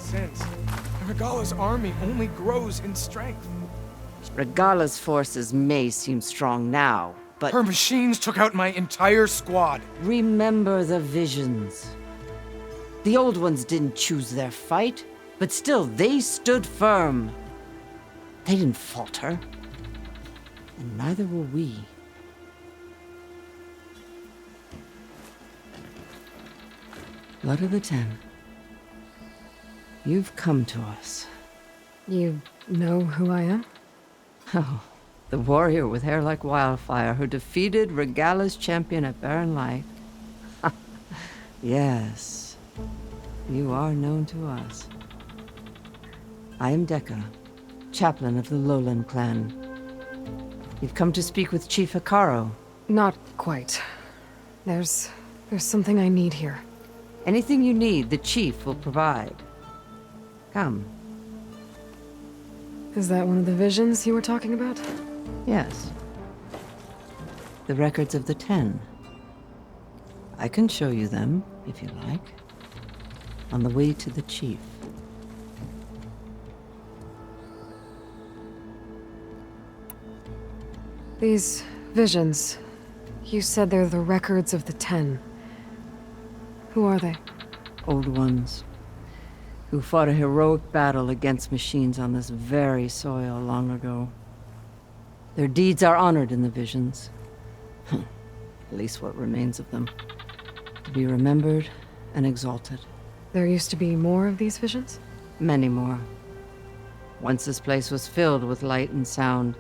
sense. Regala's army only grows in strength. Regala's forces may seem strong now, but... Her machines took out my entire squad. Remember the visions. The old ones didn't choose their fight, but still they stood firm. They didn't falter. And neither will we. Blood of the Ten. You've come to us. You know who I am? Oh, the warrior with hair like wildfire who defeated Regala's champion at Barren Light. Yes, you are known to us. I am Dekka, chaplain of the Lowland clan. You've come to speak with Chief Hikaru. Not quite. There's something I need here. Anything you need, the chief will provide. Come. Is that one of the visions you were talking about? Yes. The records of the 10. I can show you them, if you like. On the way to the chief. These visions, you said they're the records of the 10. Who are they? Old ones, who fought a heroic battle against machines on this very soil long ago. Their deeds are honored in the visions. At least what remains of them. To be remembered and exalted. There used to be more of these visions? Many more. Once this place was filled with light and sound,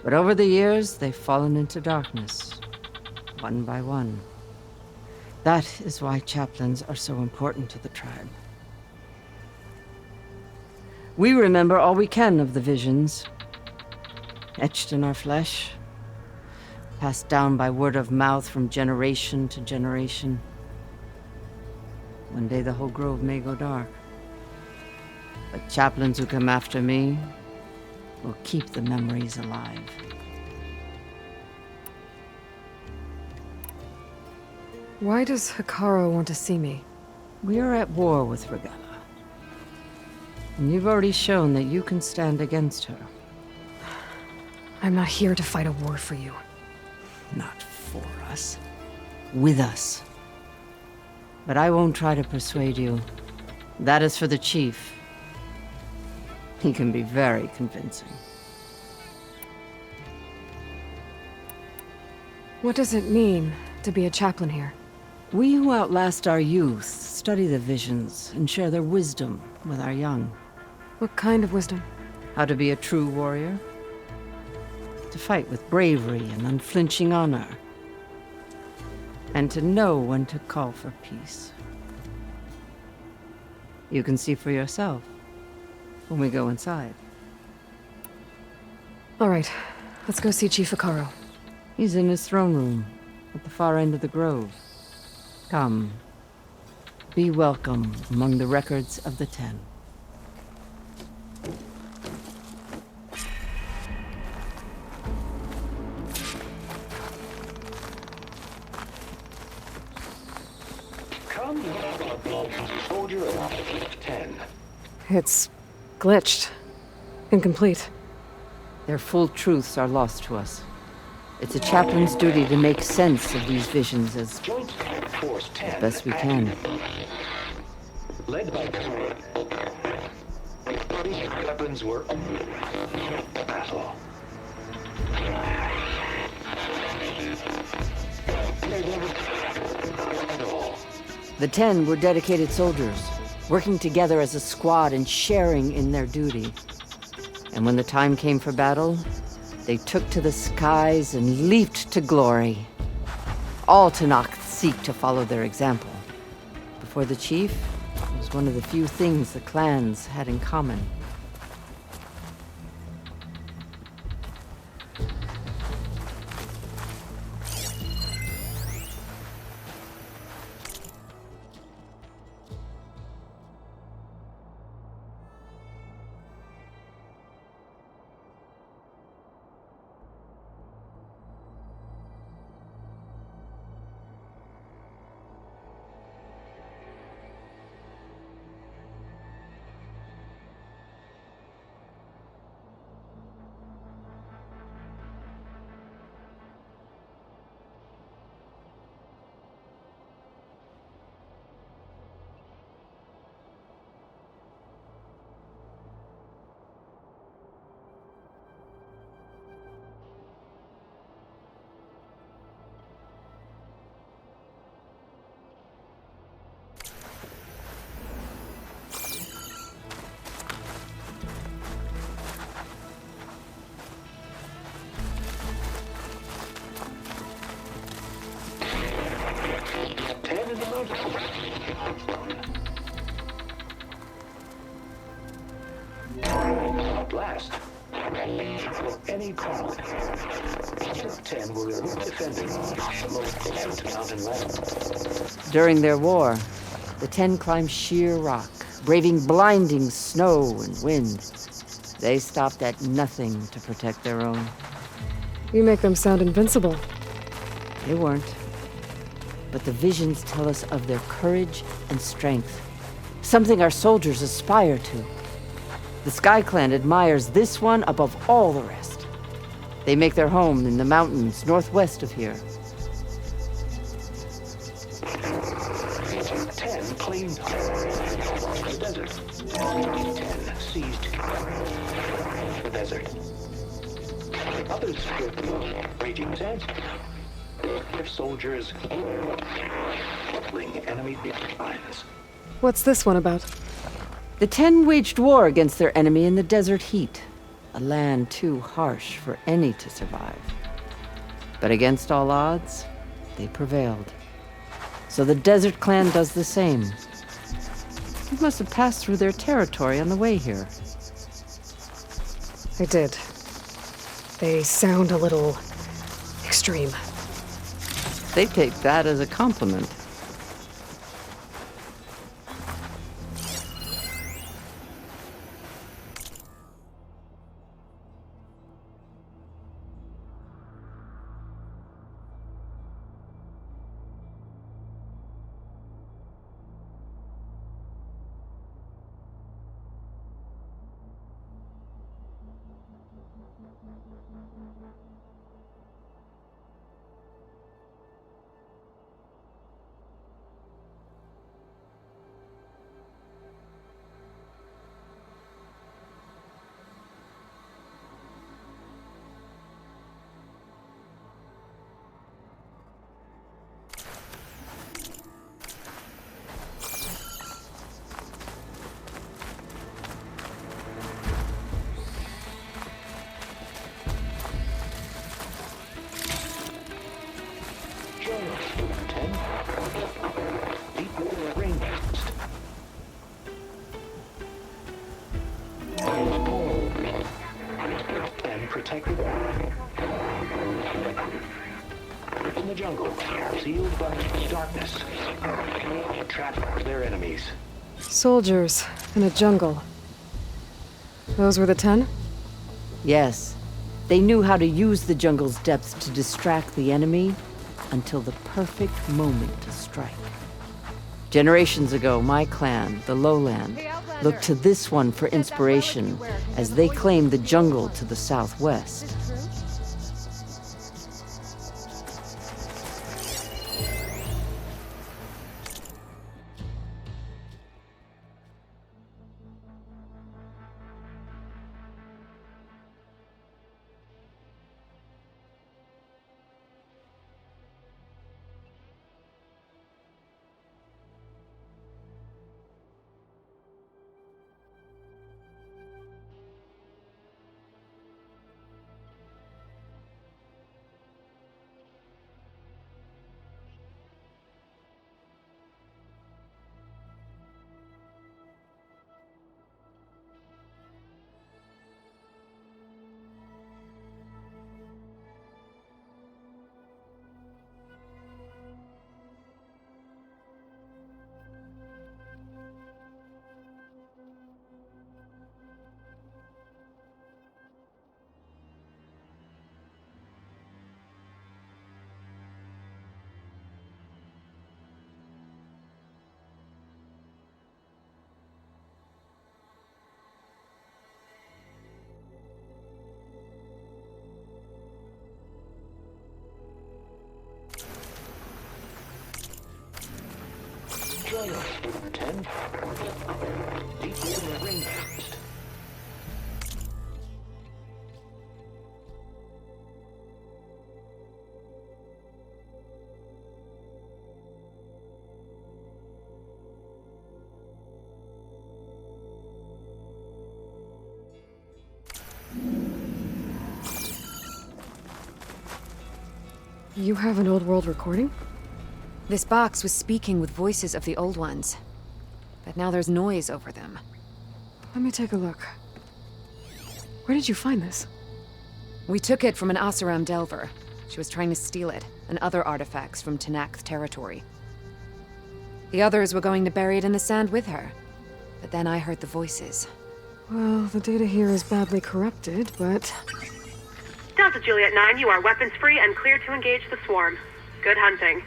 but over the years they've fallen into darkness, one by one. That is why chaplains are so important to the tribe. We remember all we can of the visions, etched in our flesh, passed down by word of mouth from generation to generation. One day the whole grove may go dark, but chaplains who come after me will keep the memories alive. Why does Hikaru want to see me? We are at war with Regala. And you've already shown that you can stand against her. I'm not here to fight a war for you. Not for us. With us. But I won't try to persuade you. That is for the chief. He can be very convincing. What does it mean to be a chaplain here? We who outlast our youth study the visions and share their wisdom with our young. What kind of wisdom? How to be a true warrior. To fight with bravery and unflinching honor. And to know when to call for peace. You can see for yourself when we go inside. All right, let's go see Chief Hikaru. He's in his throne room at the far end of the grove. Come. Be welcome among the records of the 10. Come, soldier of 10. It's glitched. Incomplete. Their full truths are lost to us. It's a chaplain's duty to make sense of these visions as best we can. Led by weapons were battle. The 10 were dedicated soldiers, working together as a squad and sharing in their duty. And when the time came for battle, they took to the skies and leaped to glory. All Tenakth seek to follow their example. Before the chief, it was one of the few things the clans had in common. At last, any problem. The 10 were defending the most distant mountain land. During their war, the 10 climbed sheer rock, braving blinding snow and wind. They stopped at nothing to protect their own. You make them sound invincible. They weren't. But the visions tell us of their courage and strength, something our soldiers aspire to. The Sky Clan admires this one above all the rest. They make their home in the mountains northwest of here. 10 claimed the desert. 10 seized the desert. Others feared the raging sands. Their soldiers battling enemy lines. What's this one about? The 10 waged war against their enemy in the desert heat, a land too harsh for any to survive. But against all odds, they prevailed. So the Desert Clan does the same. You must have passed through their territory on the way here. I did. They sound a little extreme. They take that as a compliment. Protected in the jungle, sealed by darkness, trapped their enemies. Soldiers in a jungle. Those were the 10? Yes, they knew how to use the jungle's depths to distract the enemy until the perfect moment to strike. Generations ago, my clan, the Lowland, looked to this one for inspiration as they claimed the jungle to the southwest. Giant 10, deep in the rainforest. You have an old world recording? This box was speaking with voices of the old ones. But now there's noise over them. Let me take a look. Where did you find this? We took it from an Oseram delver. She was trying to steal it, and other artifacts from Tenakth territory. The others were going to bury it in the sand with her. But then I heard the voices. Well, the data here is badly corrupted, but... Delta Juliet 9, you are weapons-free and clear to engage the swarm. Good hunting.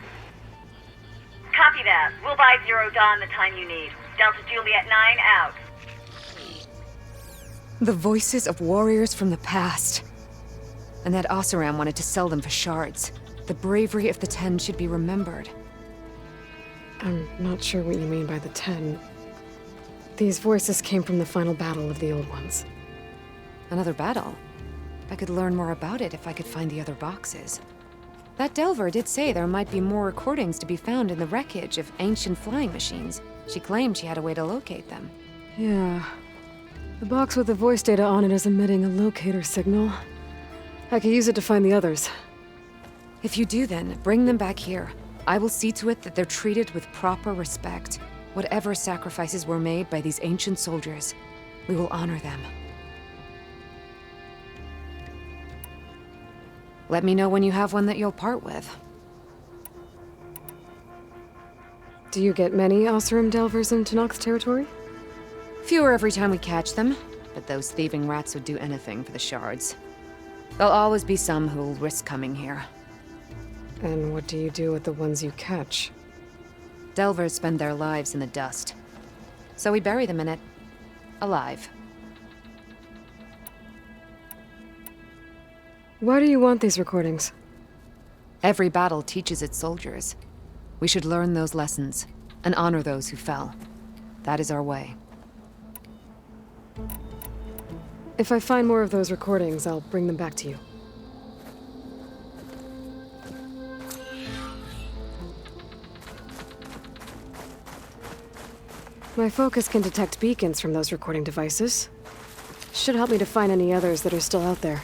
Copy that. We'll buy Zero Dawn the time you need. Delta Juliet 9 out. The voices of warriors from the past. And that Oseram wanted to sell them for shards. The bravery of the 10 should be remembered. I'm not sure what you mean by the 10. These voices came from the final battle of the Old Ones. Another battle? I could learn more about it if I could find the other boxes. That Delver did say there might be more recordings to be found in the wreckage of ancient flying machines. She claimed she had a way to locate them. Yeah. The box with the voice data on it is emitting a locator signal. I could use it to find the others. If you do then, bring them back here. I will see to it that they're treated with proper respect. Whatever sacrifices were made by these ancient soldiers, we will honor them. Let me know when you have one that you'll part with. Do you get many Oseram delvers in Tenakth territory? Fewer every time we catch them, but those thieving rats would do anything for the shards. There'll always be some who'll risk coming here. And what do you do with the ones you catch? Delvers spend their lives in the dust. So we bury them in it. Alive. Why do you want these recordings? Every battle teaches its soldiers. We should learn those lessons, and honor those who fell. That is our way. If I find more of those recordings, I'll bring them back to you. My focus can detect beacons from those recording devices. Should help me to find any others that are still out there.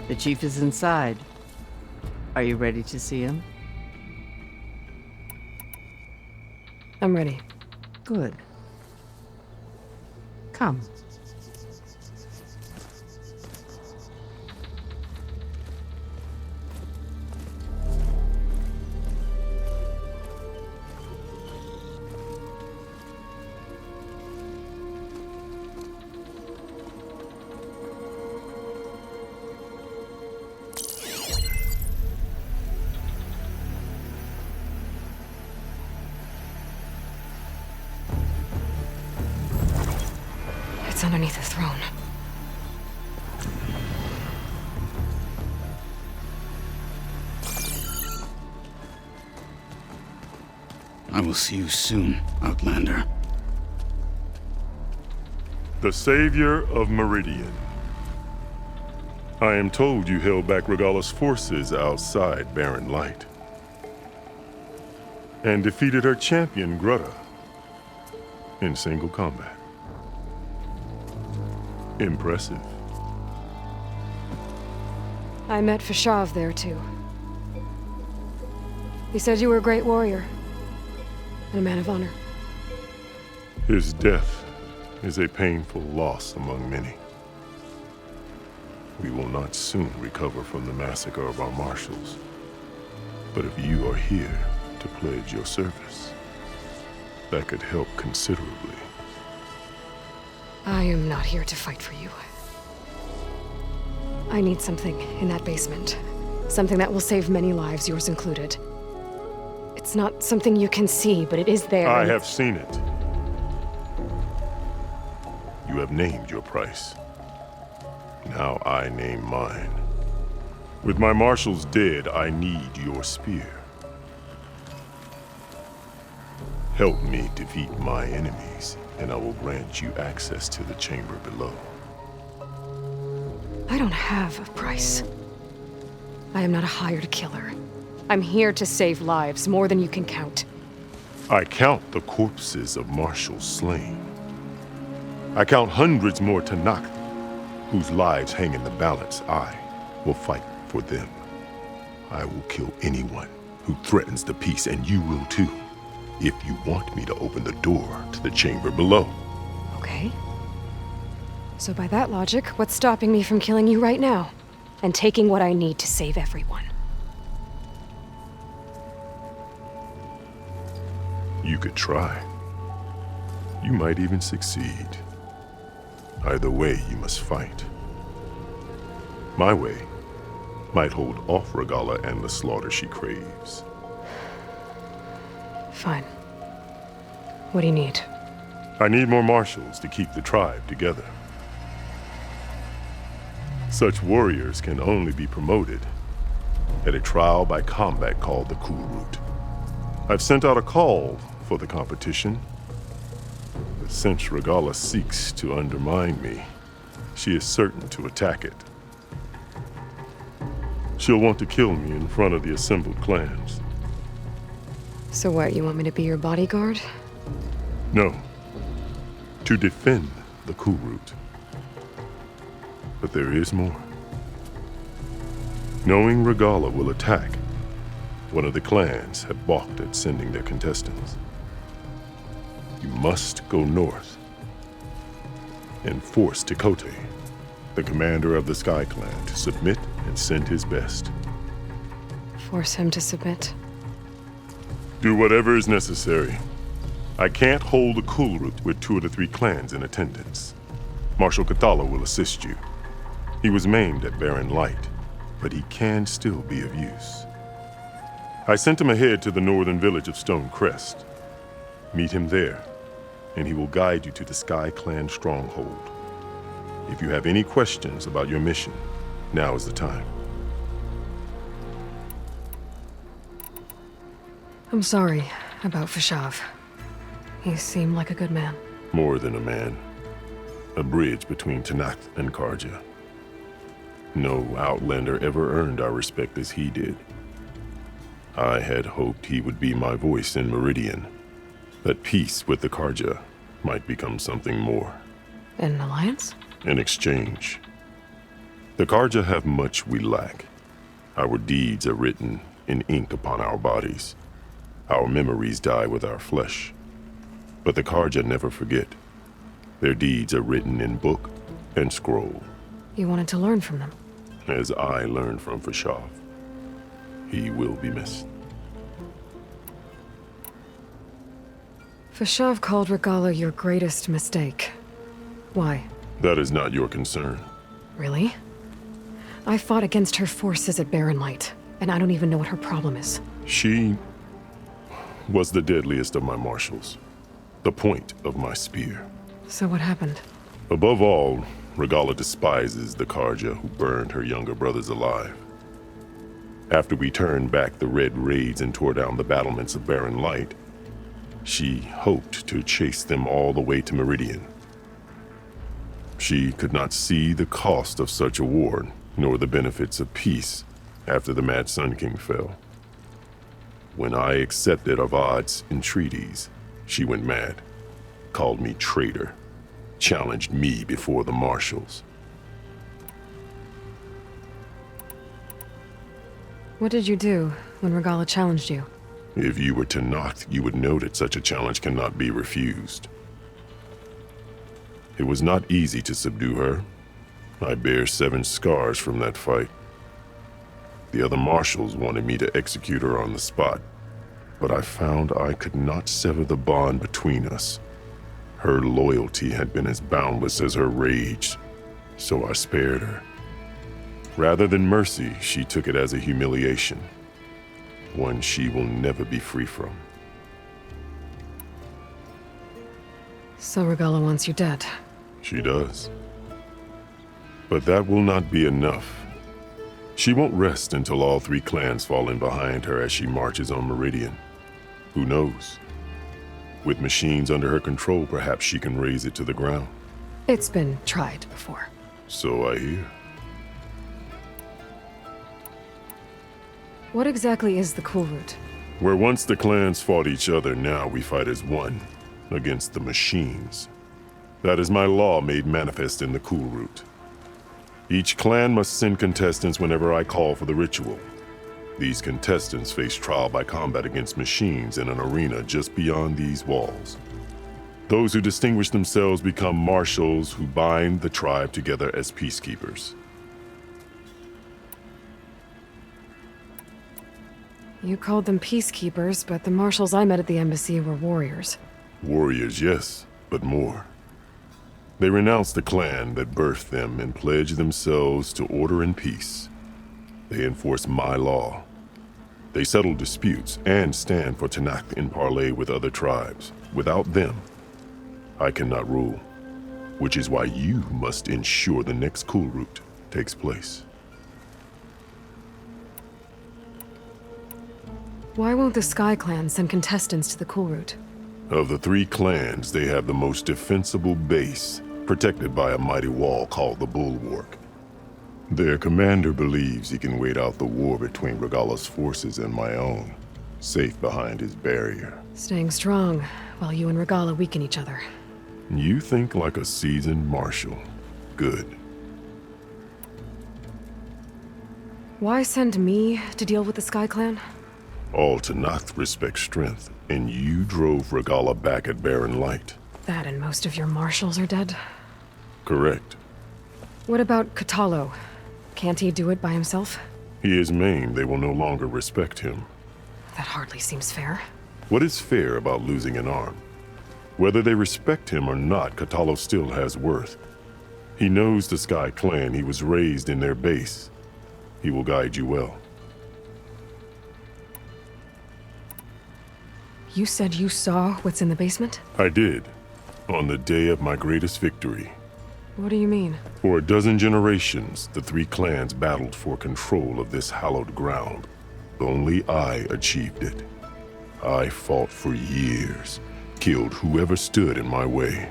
The chief is inside. Are you ready to see him? I'm ready. Good. Come. It's underneath the throne. I will see you soon, Outlander. The savior of Meridian. I am told you held back Regalla's forces outside Barren Light. And defeated her champion, Grutta, in single combat. Impressive. I met Fashav there, too. He said you were a great warrior. And a man of honor. His death is a painful loss among many. We will not soon recover from the massacre of our marshals. But if you are here to pledge your service, that could help considerably. I am not here to fight for you. I need something in that basement. Something that will save many lives, yours included. It's not something you can see, but it is there. I have seen it. You have named your price. Now I name mine. With my marshals dead, I need your spear. Help me defeat my enemies, and I will grant you access to the chamber below. I don't have a price. I am not a hired killer. I'm here to save lives, more than you can count. I count the corpses of marshals slain. I count hundreds more Tanakh, whose lives hang in the balance. I will fight for them. I will kill anyone who threatens the peace, and you will too, if you want me to open the door to the chamber below. Okay. So by that logic, what's stopping me from killing you right now? And taking what I need to save everyone? You could try. You might even succeed. Either way, you must fight. My way might hold off Regalla and the slaughter she craves. Fine. What do you need? I need more marshals to keep the tribe together. Such warriors can only be promoted at a trial by combat called the Kulrut. I've sent out a call for the competition, but since Regalla seeks to undermine me, she is certain to attack it. She'll want to kill me in front of the assembled clans. So what, you want me to be your bodyguard? No, to defend the Kulrut. But there is more. Knowing Regalla will attack, one of the clans had balked at sending their contestants. You must go north and force Tekote, the commander of the Sky Clan, to submit and send his best. Force him to submit? Do whatever is necessary. I can't hold a Kulrut with 2 of the 3 clans in attendance. Marshal Kathala will assist you. He was maimed at Barren Light, but he can still be of use. I sent him ahead to the northern village of Stone Crest. Meet him there, and he will guide you to the Sky Clan stronghold. If you have any questions about your mission, now is the time. I'm sorry about Fashav. He seemed like a good man. More than a man. A bridge between Tanakh and Karja. No Outlander ever earned our respect as he did. I had hoped he would be my voice in Meridian, that peace with the Karja might become something more. An alliance? An exchange. The Karja have much we lack. Our deeds are written in ink upon our bodies. Our memories die with our flesh. But the Karja never forget. Their deeds are written in book and scroll. You wanted to learn from them? As I learned from Fashav. He will be missed. Fashav called Regalla your greatest mistake. Why? That is not your concern. Really? I fought against her forces at Barren Light, and I don't even know what her problem is. She was the deadliest of my marshals. The point of my spear. So what happened? Above all, Regalla despises the Karja who burned her younger brothers alive. After we turned back the red raids and tore down the battlements of Barren Light, she hoped to chase them all the way to Meridian. She could not see the cost of such a war, nor the benefits of peace after the Mad Sun King fell. When I accepted Avad's entreaties, she went mad, called me traitor, challenged me before the marshals. What did you do when Regalla challenged you? If you were Tanakh, you would know that such a challenge cannot be refused. It was not easy to subdue her. I bear 7 scars from that fight. The other marshals wanted me to execute her on the spot, but I found I could not sever the bond between us. Her loyalty had been as boundless as her rage, so I spared her. Rather than mercy, she took it as a humiliation, one she will never be free from. So Regalla wants you dead? She does. But that will not be enough. She won't rest until all 3 clans fall in behind her as she marches on Meridian. Who knows? With machines under her control, perhaps she can raise it to the ground. It's been tried before. So I hear. What exactly is the Cool Route? Where once the clans fought each other, now we fight as one, against the machines. That is my law made manifest in the Cool Route. Each clan must send contestants whenever I call for the ritual. These contestants face trial by combat against machines in an arena just beyond these walls. Those who distinguish themselves become marshals who bind the tribe together as peacekeepers. You called them peacekeepers, but the marshals I met at the embassy were warriors. Warriors, yes, but more. They renounce the clan that birthed them and pledge themselves to order and peace. They enforce my law. They settle disputes and stand for Tanakh in parley with other tribes. Without them, I cannot rule, which is why you must ensure the next Cool Route takes place. Why won't the Sky Clan send contestants to the Cool Route? Of the 3 clans, they have the most defensible base, protected by a mighty wall called the Bulwark. Their commander believes he can wait out the war between Regalla's forces and my own, safe behind his barrier. Staying strong, while you and Regalla weaken each other. You think like a seasoned marshal. Good. Why send me to deal with the Sky Clan? All Tanakh respect strength, and you drove Regalla back at Barren Light. That and most of your marshals are dead? Correct. What about Katalo? Can't he do it by himself? He is maimed. They will no longer respect him. That hardly seems fair. What is fair about losing an arm? Whether they respect him or not, Katalo still has worth. He knows the Sky Clan. He was raised in their base. He will guide you well. You said you saw what's in the basement? I did. On the day of my greatest victory. What do you mean? For a dozen generations, the 3 clans battled for control of this hallowed ground. Only I achieved it. I fought for years, killed whoever stood in my way.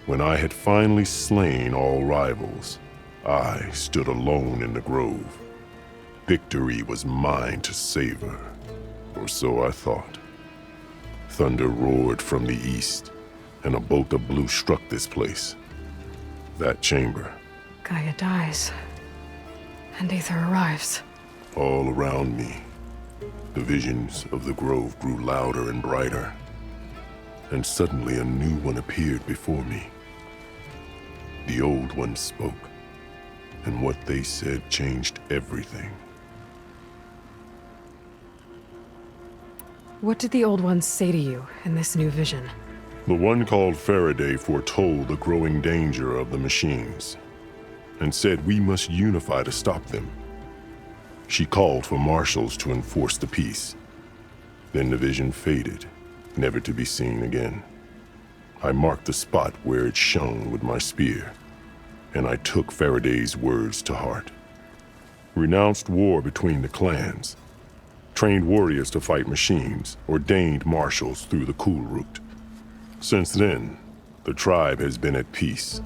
When I had finally slain all rivals, I stood alone in the grove. Victory was mine to savor, or so I thought. Thunder roared from the east, and a bolt of blue struck this place. That chamber. Gaia dies, and Aether arrives. All around me, the visions of the grove grew louder and brighter, and suddenly a new one appeared before me. The old one spoke, and what they said changed everything. What did the old ones say to you in this new vision? The one called Faraday foretold the growing danger of the machines, and said we must unify to stop them. She called for marshals to enforce the peace. Then the vision faded, never to be seen again. I marked the spot where it shone with my spear, and I took Faraday's words to heart. Renounced war between the clans, trained warriors to fight machines, ordained marshals through the Cool Route. Since then, the tribe has been at peace,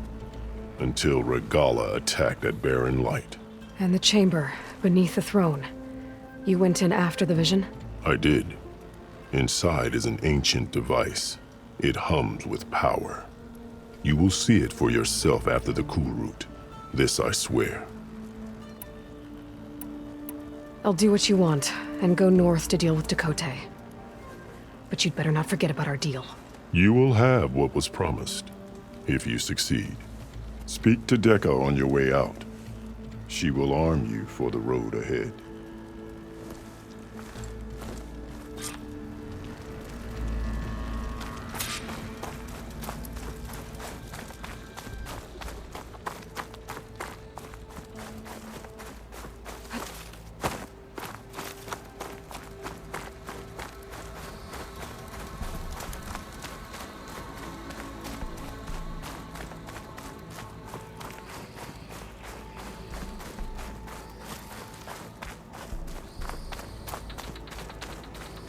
until Regalla attacked at Barren Light. And the chamber, beneath the throne. You went in after the vision? I did. Inside is an ancient device. It hums with power. You will see it for yourself after the Cool Route. This I swear. I'll do what you want, and go north to deal with Dakota. But you'd better not forget about our deal. You will have what was promised, if you succeed. Speak to Dekka on your way out. She will arm you for the road ahead.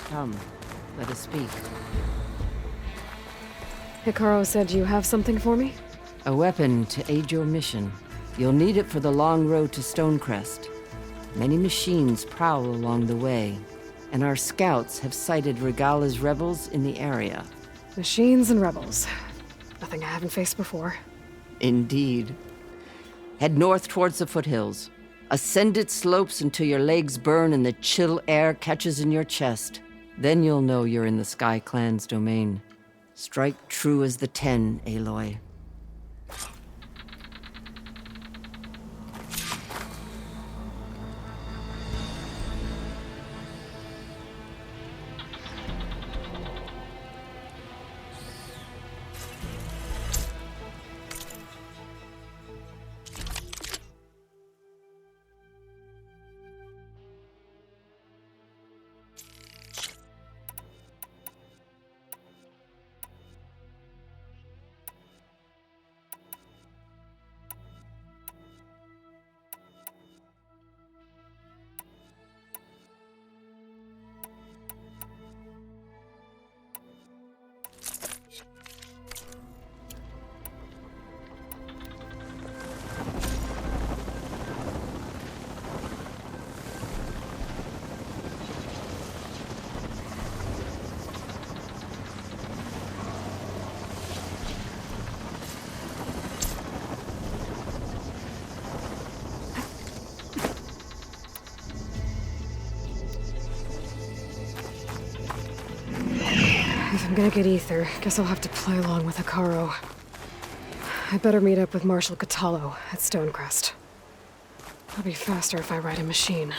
Come, let us speak. Hikaru said you have something for me? A weapon to aid your mission. You'll need it for the long road to Stonecrest. Many machines prowl along the way, and our scouts have sighted Regala's rebels in the area. Machines and rebels. Nothing I haven't faced before. Indeed. Head north towards the foothills. Ascend its slopes until your legs burn and the chill air catches in your chest. Then you'll know you're in the Sky Clan's domain. Strike true as the 10, Aloy. If I'm gonna get ether, guess I'll have to play along with Hikaru. I better meet up with Marshal Catallo at Stonecrest. It'll be faster if I ride a machine.